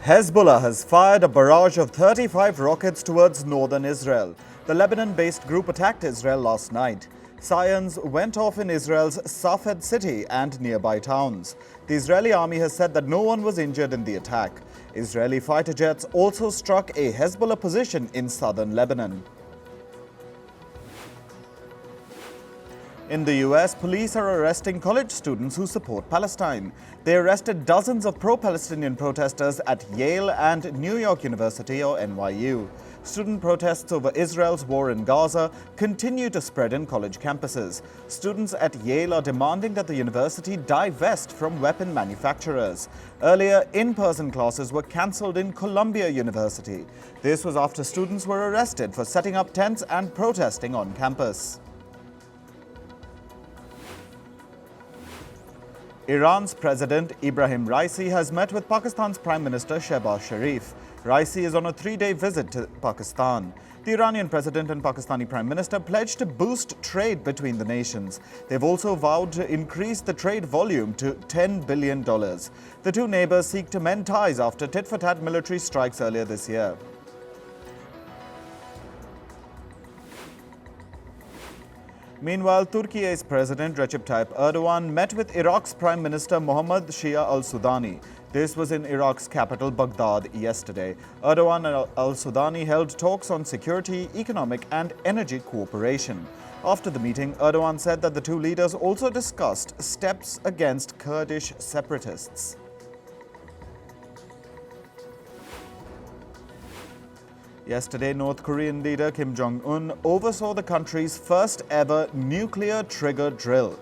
Hezbollah has fired a barrage of 35 rockets towards northern Israel. The Lebanon-based group attacked Israel last night. Sirens went off in Israel's Safed city and nearby towns. The Israeli army has said that no one was injured in the attack. Israeli fighter jets also struck a Hezbollah position in southern Lebanon. In the US, police are arresting college students who support Palestine. They arrested dozens of pro-Palestinian protesters at Yale and New York University or NYU. Student protests over Israel's war in Gaza continue to spread in college campuses. Students at Yale are demanding that the university divest from weapon manufacturers. Earlier, in-person classes were cancelled in Columbia University. This was after students were arrested for setting up tents and protesting on campus. Iran's President Ibrahim Raisi has met with Pakistan's Prime Minister Shehbaz Sharif. Raisi is on a 3-day visit to Pakistan. The Iranian President and Pakistani Prime Minister pledged to boost trade between the nations. They've also vowed to increase the trade volume to $10 billion. The two neighbors seek to mend ties after tit-for-tat military strikes earlier this year. Meanwhile, Turkey's President Recep Tayyip Erdogan met with Iraq's Prime Minister Mohammad Shia al-Sudani. This was in Iraq's capital, Baghdad, yesterday. Erdogan and al-Sudani held talks on security, economic and energy cooperation. After the meeting, Erdogan said that the two leaders also discussed steps against Kurdish separatists. Yesterday, North Korean leader Kim Jong-un oversaw the country's first ever nuclear trigger drill.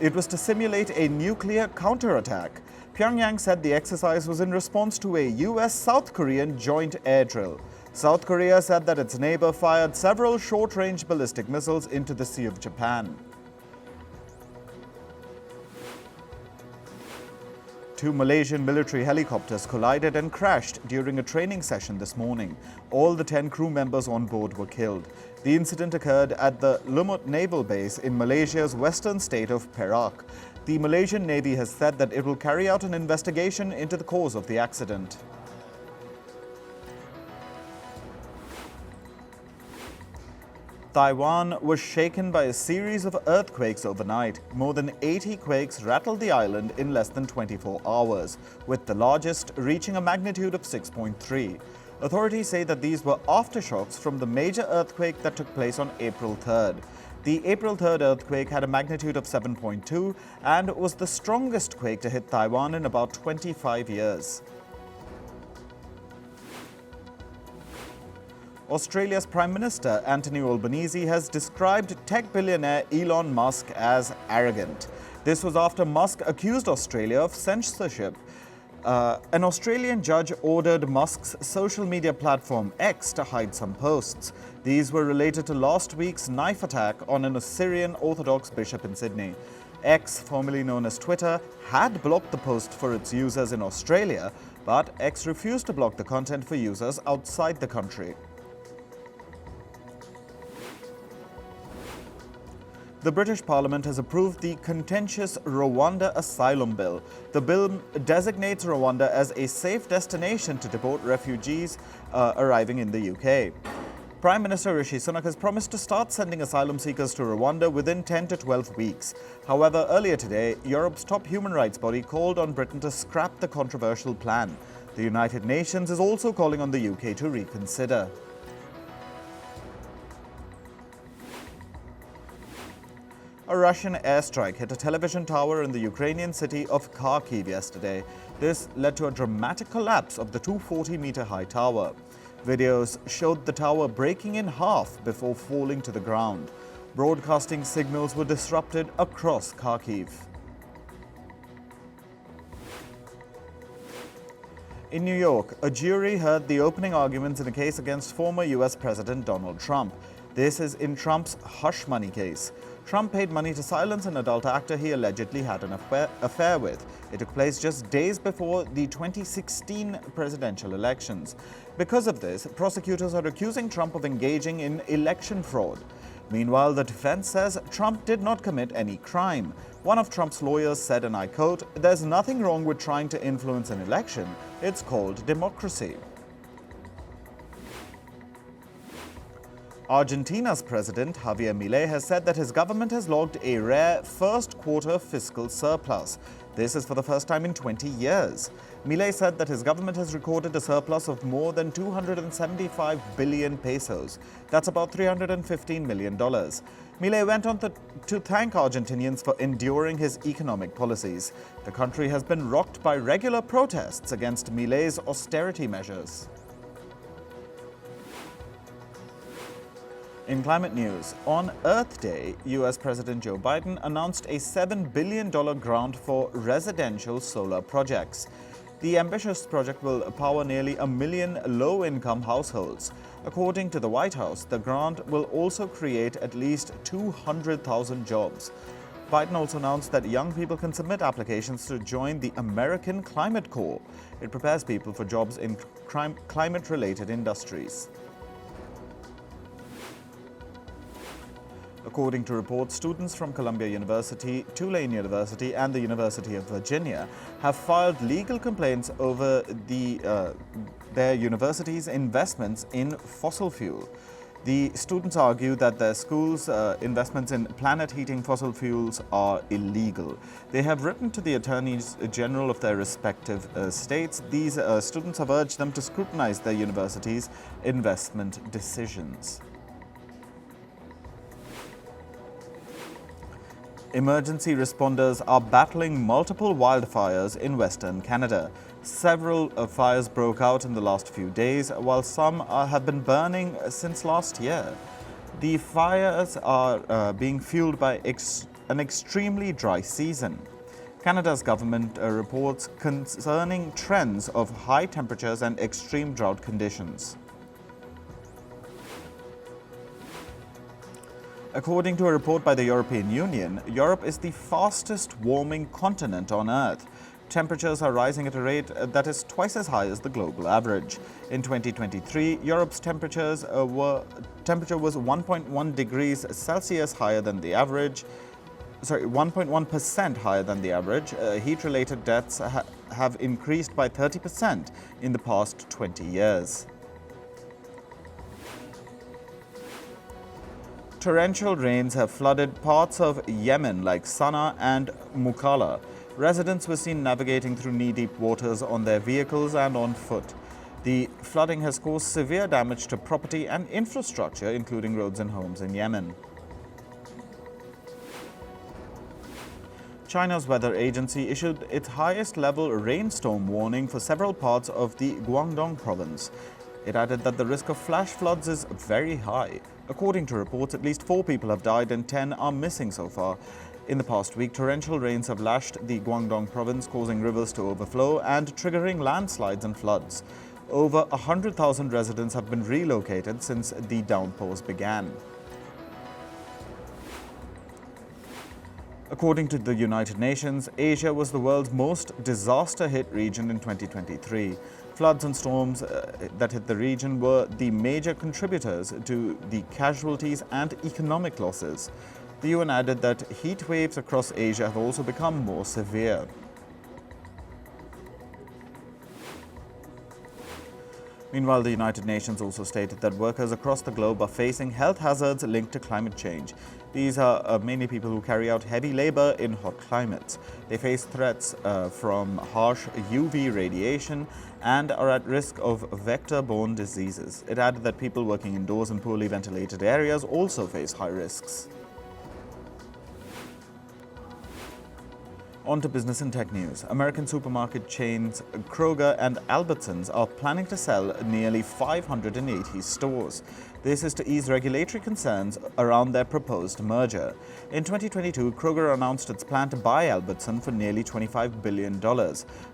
It was to simulate a nuclear counterattack. Pyongyang said the exercise was in response to a US-South Korean joint air drill. South Korea said that its neighbor fired several short-range ballistic missiles into the Sea of Japan. Two Malaysian military helicopters collided and crashed during a training session this morning. All the 10 crew members on board were killed. The incident occurred at the Lumut naval base in Malaysia's western state of Perak. The Malaysian Navy has said that it will carry out an investigation into the cause of the accident. Taiwan was shaken by a series of earthquakes overnight. More than 80 quakes rattled the island in less than 24 hours, with the largest reaching a magnitude of 6.3. Authorities say that these were aftershocks from the major earthquake that took place on April 3rd. The April 3rd earthquake had a magnitude of 7.2 and was the strongest quake to hit Taiwan in about 25 years. Australia's Prime Minister Anthony Albanese has described tech billionaire Elon Musk as arrogant. This was after Musk accused Australia of censorship. An Australian judge ordered Musk's social media platform X to hide some posts. These were related to last week's knife attack on an Assyrian Orthodox bishop in Sydney. X, formerly known as Twitter, had blocked the post for its users in Australia, but X refused to block the content for users outside the country. The British Parliament has approved the contentious Rwanda Asylum Bill. The bill designates Rwanda as a safe destination to deport refugees arriving in the UK. Prime Minister Rishi Sunak has promised to start sending asylum seekers to Rwanda within 10 to 12 weeks. However, earlier today, Europe's top human rights body called on Britain to scrap the controversial plan. The United Nations is also calling on the UK to reconsider. A Russian airstrike hit a television tower in the Ukrainian city of Kharkiv yesterday. This led to a dramatic collapse of the 240-meter-high tower. Videos showed the tower breaking in half before falling to the ground. Broadcasting signals were disrupted across Kharkiv. In New York, a jury heard the opening arguments in a case against former US President Donald Trump. This is in Trump's hush money case. Trump paid money to silence an adult actor he allegedly had an affair with. It took place just days before the 2016 presidential elections. Because of this, prosecutors are accusing Trump of engaging in election fraud. Meanwhile, the defense says Trump did not commit any crime. One of Trump's lawyers said, and I quote, "There's nothing wrong with trying to influence an election. It's called democracy." Argentina's president, Javier Milei, has said that his government has logged a rare first-quarter fiscal surplus. This is for the first time in 20 years. Milei said that his government has recorded a surplus of more than 275 billion pesos. That's about $315 million. Milei went on to thank Argentinians for enduring his economic policies. The country has been rocked by regular protests against Milei's austerity measures. In climate news, on Earth Day, US President Joe Biden announced a $7 billion grant for residential solar projects. The ambitious project will power nearly 1 million low-income households. According to the White House, the grant will also create at least 200,000 jobs. Biden also announced that young people can submit applications to join the American Climate Corps. It prepares people for jobs in climate-related industries. According to reports, students from Columbia University, Tulane University, and the University of Virginia have filed legal complaints over their university's investments in fossil fuel. The students argue that their schools' investments in planet-heating fossil fuels are illegal. They have written to the attorneys general of their respective states. These students have urged them to scrutinize their university's investment decisions. Emergency responders are battling multiple wildfires in Western Canada. Several fires broke out in the last few days, while some have been burning since last year. The fires are being fueled by an extremely dry season. Canada's government reports concerning trends of high temperatures and extreme drought conditions. According to a report by the European Union, Europe is the fastest warming continent on Earth. Temperatures are rising at a rate that is twice as high as the global average. In 2023, Europe's temperature was 1.1 degrees Celsius higher than the average. 1.1% higher than the average. Heat-related deaths have increased by 30% in the past 20 years. Torrential rains have flooded parts of Yemen like Sana'a and Mukalla. Residents were seen navigating through knee-deep waters on their vehicles and on foot. The flooding has caused severe damage to property and infrastructure, including roads and homes in Yemen. China's weather agency issued its highest-level rainstorm warning for several parts of the Guangdong province. It added that the risk of flash floods is very high. According to reports, at least 4 people have died and 10 are missing so far. In the past week, torrential rains have lashed the Guangdong province, causing rivers to overflow and triggering landslides and floods. Over 100,000 residents have been relocated since the downpours began. According to the United Nations, Asia was the world's most disaster-hit region in 2023. Floods and storms that hit the region were the major contributors to the casualties and economic losses. The UN added that heat waves across Asia have also become more severe. Meanwhile, the United Nations also stated that workers across the globe are facing health hazards linked to climate change. These are mainly people who carry out heavy labor in hot climates. They face threats from harsh UV radiation and are at risk of vector-borne diseases. It added that people working indoors in poorly ventilated areas also face high risks. On to business and tech news. American supermarket chains Kroger and Albertsons are planning to sell nearly 580 stores. This is to ease regulatory concerns around their proposed merger. In 2022, Kroger announced its plan to buy Albertsons for nearly $25 billion.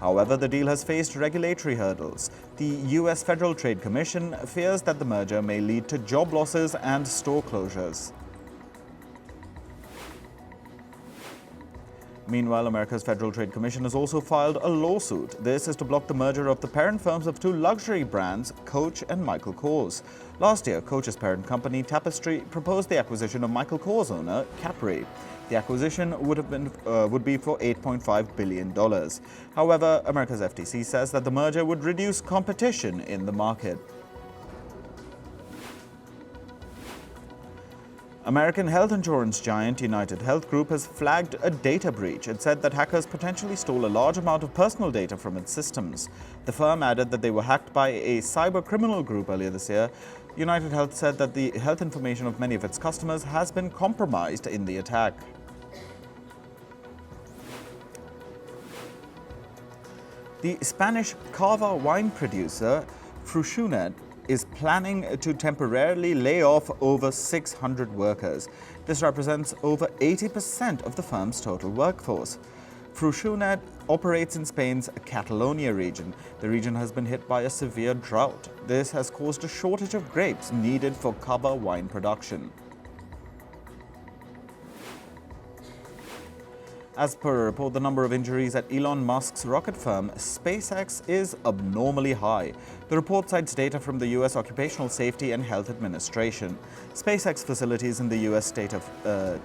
However, the deal has faced regulatory hurdles. The U.S. Federal Trade Commission fears that the merger may lead to job losses and store closures. Meanwhile, America's Federal Trade Commission has also filed a lawsuit. This is to block the merger of the parent firms of two luxury brands, Coach and Michael Kors. Last year, Coach's parent company, Tapestry, proposed the acquisition of Michael Kors' owner, Capri. The acquisition would be for $8.5 billion. However, America's FTC says that the merger would reduce competition in the market. American health insurance giant United Health Group has flagged a data breach. It said that hackers potentially stole a large amount of personal data from its systems. The firm added that they were hacked by a cyber criminal group earlier this year. United Health said that the health information of many of its customers has been compromised in the attack. The Spanish cava wine producer Freixenet is planning to temporarily lay off over 600 workers. This represents over 80% of the firm's total workforce. Freixenet operates in Spain's Catalonia region. The region has been hit by a severe drought. This has caused a shortage of grapes needed for cava wine production. As per a report, the number of injuries at Elon Musk's rocket firm SpaceX is abnormally high. The report cites data from the U.S. Occupational Safety and Health Administration. SpaceX facilities in the U.S. state of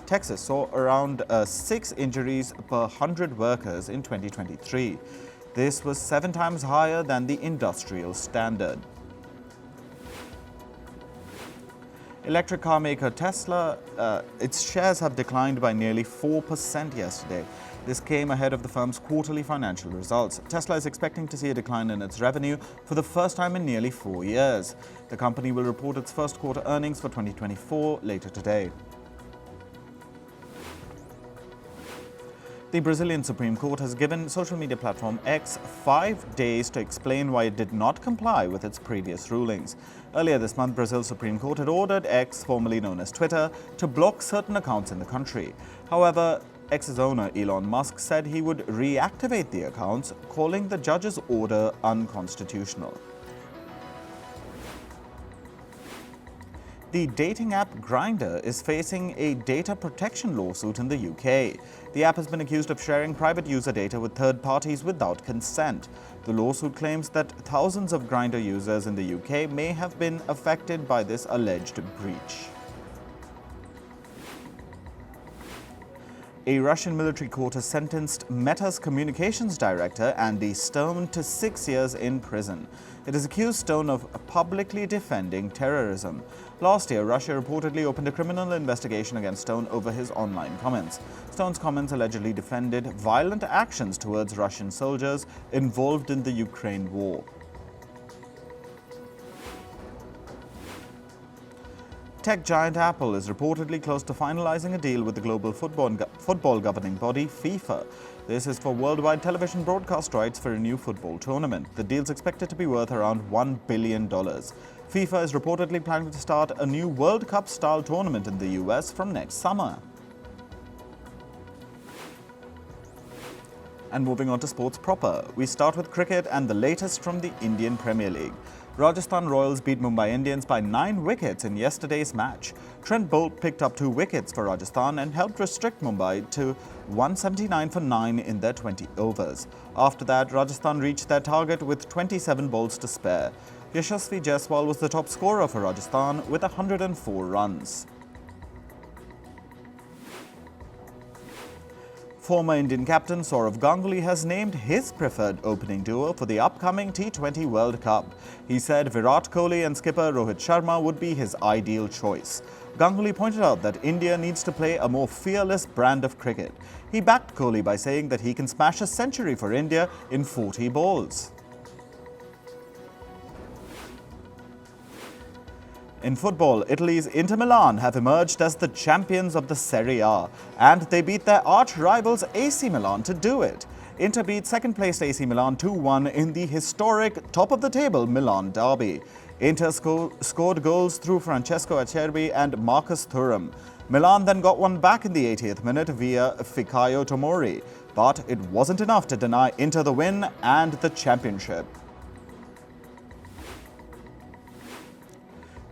Texas saw around 6 injuries per 100 workers in 2023. This was 7 times higher than the industrial standard. Electric car maker Tesla, its shares have declined by nearly 4% yesterday. This came ahead of the firm's quarterly financial results. Tesla is expecting to see a decline in its revenue for the first time in nearly 4 years. The company will report its first quarter earnings for 2024 later today. The Brazilian Supreme Court has given social media platform X 5 days to explain why it did not comply with its previous rulings. Earlier this month, Brazil's Supreme Court had ordered X, formerly known as Twitter, to block certain accounts in the country. However, X's owner, Elon Musk, said he would reactivate the accounts, calling the judge's order unconstitutional. The dating app Grindr is facing a data protection lawsuit in the UK. The app has been accused of sharing private user data with third parties without consent. The lawsuit claims that thousands of Grindr users in the UK may have been affected by this alleged breach. A Russian military court has sentenced Meta's communications director, Andy Stone, to 6 years in prison. It has accused Stone of publicly defending terrorism. Last year, Russia reportedly opened a criminal investigation against Stone over his online comments. Stone's comments allegedly defended violent actions towards Russian soldiers involved in the Ukraine war. Tech giant Apple is reportedly close to finalizing a deal with the global football governing body, FIFA. This is for worldwide television broadcast rights for a new football tournament. The deal is expected to be worth around $1 billion. FIFA is reportedly planning to start a new World Cup-style tournament in the US from next summer. And moving on to sports proper, we start with cricket and the latest from the Indian Premier League. Rajasthan Royals beat Mumbai Indians by 9 wickets in yesterday's match. Trent Bolt picked up 2 wickets for Rajasthan and helped restrict Mumbai to 179 for 9 in their 20 overs. After that, Rajasthan reached their target with 27 balls to spare. Yashasvi Jaiswal was the top scorer for Rajasthan with 104 runs. Former Indian captain Sourav Ganguly has named his preferred opening duo for the upcoming T20 World Cup. He said Virat Kohli and skipper Rohit Sharma would be his ideal choice. Ganguly pointed out that India needs to play a more fearless brand of cricket. He backed Kohli by saying that he can smash a century for India in 40 balls. In football, Italy's Inter Milan have emerged as the champions of the Serie A, and they beat their arch-rivals AC Milan to do it. Inter beat second-placed AC Milan 2-1 in the historic top-of-the-table Milan derby. Inter scored goals through Francesco Acerbi and Marcus Thuram. Milan then got one back in the 80th minute via Fikayo Tomori, but it wasn't enough to deny Inter the win and the championship.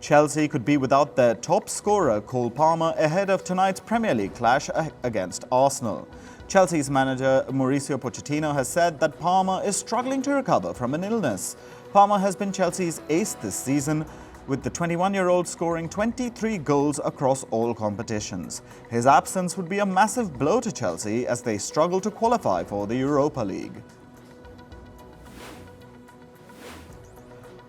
Chelsea could be without their top scorer Cole Palmer ahead of tonight's Premier League clash against Arsenal. Chelsea's manager Mauricio Pochettino has said that Palmer is struggling to recover from an illness. Palmer has been Chelsea's ace this season, with the 21-year-old scoring 23 goals across all competitions. His absence would be a massive blow to Chelsea as they struggle to qualify for the Europa League.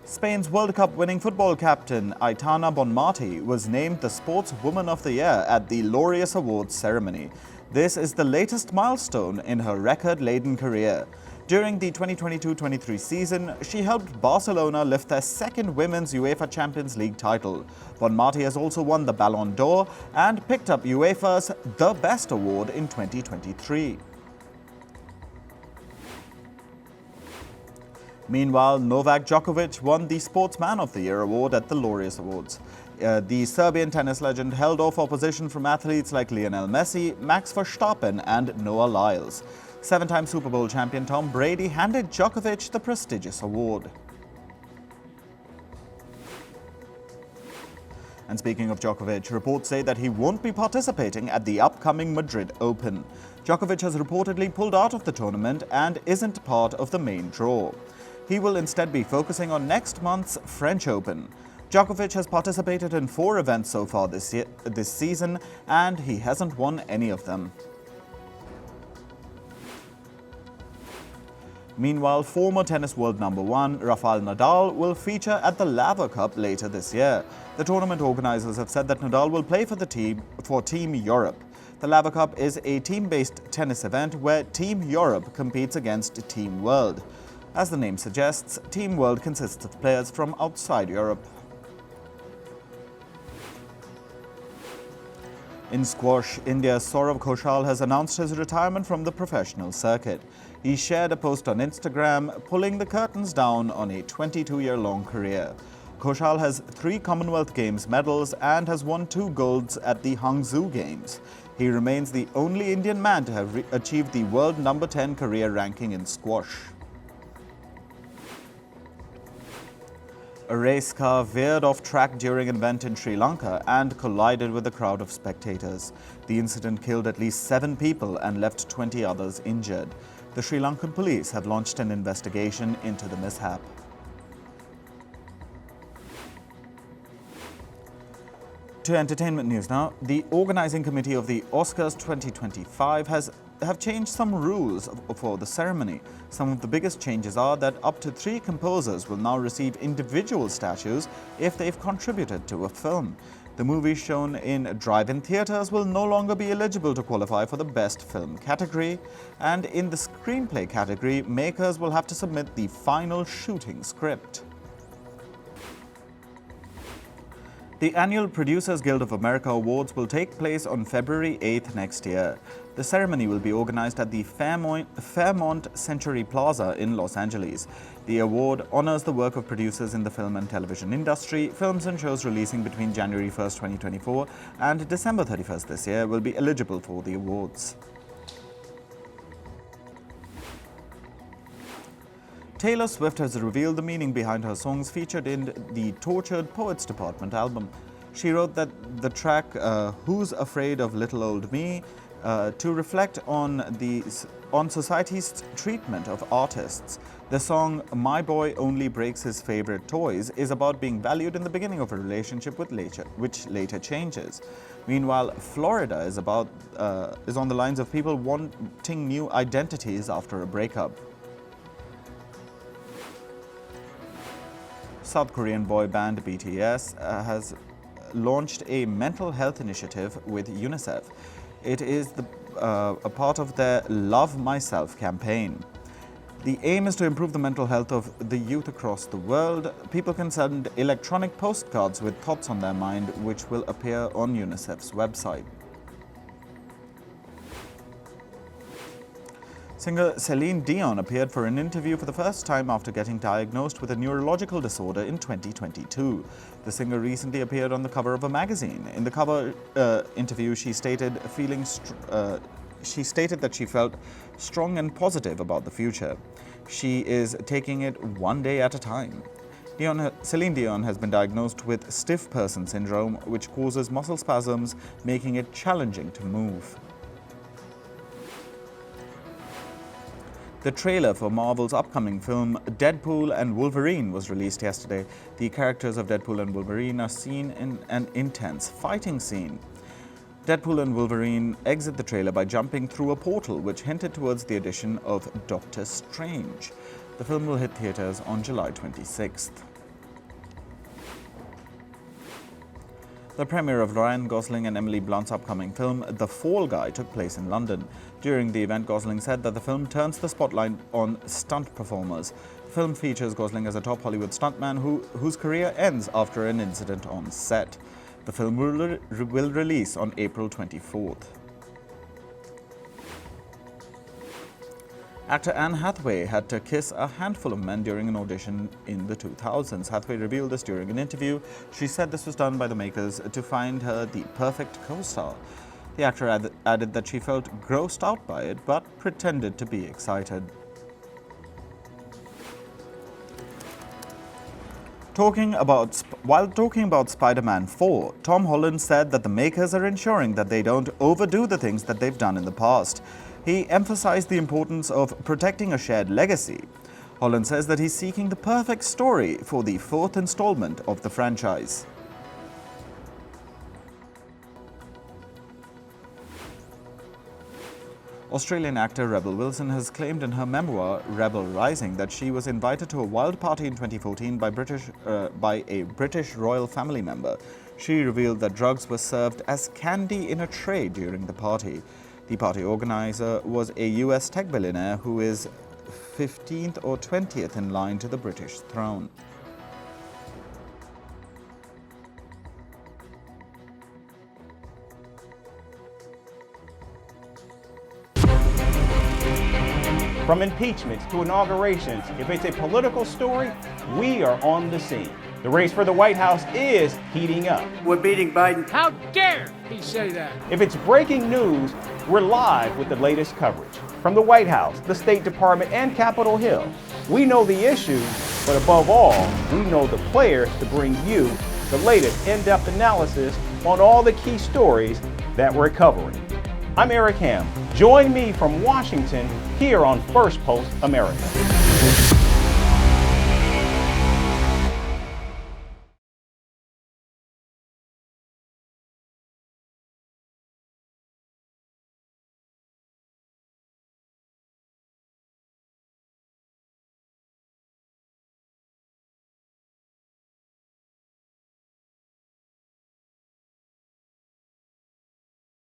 Spain's World Cup winning football captain Aitana Bonmati was named the Sportswoman of the Year at the Laureus Awards ceremony. This is the latest milestone in her record-laden career. During the 2022-23 season, she helped Barcelona lift their second Women's UEFA Champions League title. Bonmati has also won the Ballon d'Or and picked up UEFA's The Best Award in 2023. Meanwhile, Novak Djokovic won the Sportsman of the Year award at the Laureus Awards. The Serbian tennis legend held off opposition from athletes like Lionel Messi, Max Verstappen and Noah Lyles. Seven-time Super Bowl champion Tom Brady handed Djokovic the prestigious award. And speaking of Djokovic, reports say that he won't be participating at the upcoming Madrid Open. Djokovic has reportedly pulled out of the tournament and isn't part of the main draw. He will instead be focusing on next month's French Open. Djokovic has participated in 4 events so far this season, and he hasn't won any of them. Meanwhile, former tennis world number 1 Rafael Nadal will feature at the Laver Cup later this year. The tournament organizers have said that Nadal will play for Team Europe. The Laver Cup is a team-based tennis event where Team Europe competes against Team World. As the name suggests, Team World consists of players from outside Europe. In squash, India's Saurav Ghoshal has announced his retirement from the professional circuit. He shared a post on Instagram, pulling the curtains down on a 22-year-long career. Ghoshal has 3 Commonwealth Games medals and has won 2 golds at the Hangzhou Games. He remains the only Indian man to have achieved the world number 10 career ranking in squash. A race car veered off track during an event in Sri Lanka and collided with a crowd of spectators. The incident killed at least 7 people and left 20 others injured. The Sri Lankan police have launched an investigation into the mishap. To entertainment news now, the organizing committee of the Oscars 2025 have changed some rules for the ceremony. Some of the biggest changes are that up to 3 composers will now receive individual statues if they've contributed to a film. The movies shown in drive-in theaters will no longer be eligible to qualify for the Best Film category, and in the Screenplay category, makers will have to submit the final shooting script. The annual Producers Guild of America Awards will take place on February 8th next year. The ceremony will be organized at the Fairmont Century Plaza in Los Angeles. The award honors the work of producers in the film and television industry. Films and shows releasing between January 1st, 2024 and December 31st this year will be eligible for the awards. Taylor Swift has revealed the meaning behind her songs featured in the Tortured Poets Department album. She wrote that the track Who's Afraid of Little Old Me to reflect on society's treatment of artists. The song My Boy Only Breaks His Favorite Toys is about being valued in the beginning of a relationship which later changes. Meanwhile, Florida is on the lines of people wanting new identities after a breakup. South Korean boy band BTS has launched a mental health initiative with UNICEF. It is a part of their Love Myself campaign. The aim is to improve the mental health of the youth across the world. People can send electronic postcards with thoughts on their mind, which will appear on UNICEF's website. Singer Celine Dion appeared for an interview for the first time after getting diagnosed with a neurological disorder in 2022. The singer recently appeared on the cover of a magazine. In the cover interview, she stated that she felt strong and positive about the future. She is taking it one day at a time. Celine Dion has been diagnosed with stiff person syndrome, which causes muscle spasms, making it challenging to move. The trailer for Marvel's upcoming film Deadpool and Wolverine was released yesterday. The characters of Deadpool and Wolverine are seen in an intense fighting scene. Deadpool and Wolverine exit the trailer by jumping through a portal, which hinted towards the addition of Doctor Strange. The film will hit theaters on July 26th. The premiere of Ryan Gosling and Emily Blunt's upcoming film, The Fall Guy, took place in London. During the event, Gosling said that the film turns the spotlight on stunt performers. The film features Gosling as a top Hollywood stuntman whose career ends after an incident on set. The film will release on April 24th. Actor Anne Hathaway had to kiss a handful of men during an audition in the 2000s. Hathaway revealed this during an interview. She said this was done by the makers to find her the perfect co-star. The actor added that she felt grossed out by it, but pretended to be excited. While talking about Spider-Man 4, Tom Holland said that the makers are ensuring that they don't overdo the things that they've done in the past. He emphasized the importance of protecting a shared legacy. Holland says that he's seeking the perfect story for the fourth installment of the franchise. Australian actor Rebel Wilson has claimed in her memoir, Rebel Rising, that she was invited to a wild party in 2014 by a British royal family member. She revealed that drugs were served as candy in a tray during the party. The party organizer was a US tech billionaire who is 15th or 20th in line to the British throne. From impeachments to inaugurations, if it's a political story, we are on the scene. The race for the White House is heating up. We're beating Biden. How dare he say that? If it's breaking news, we're live with the latest coverage. From the White House, the State Department, and Capitol Hill, we know the issues, but above all, we know the players to bring you the latest in-depth analysis on all the key stories that we're covering. I'm Eric Ham. Join me from Washington here on Firstpost America.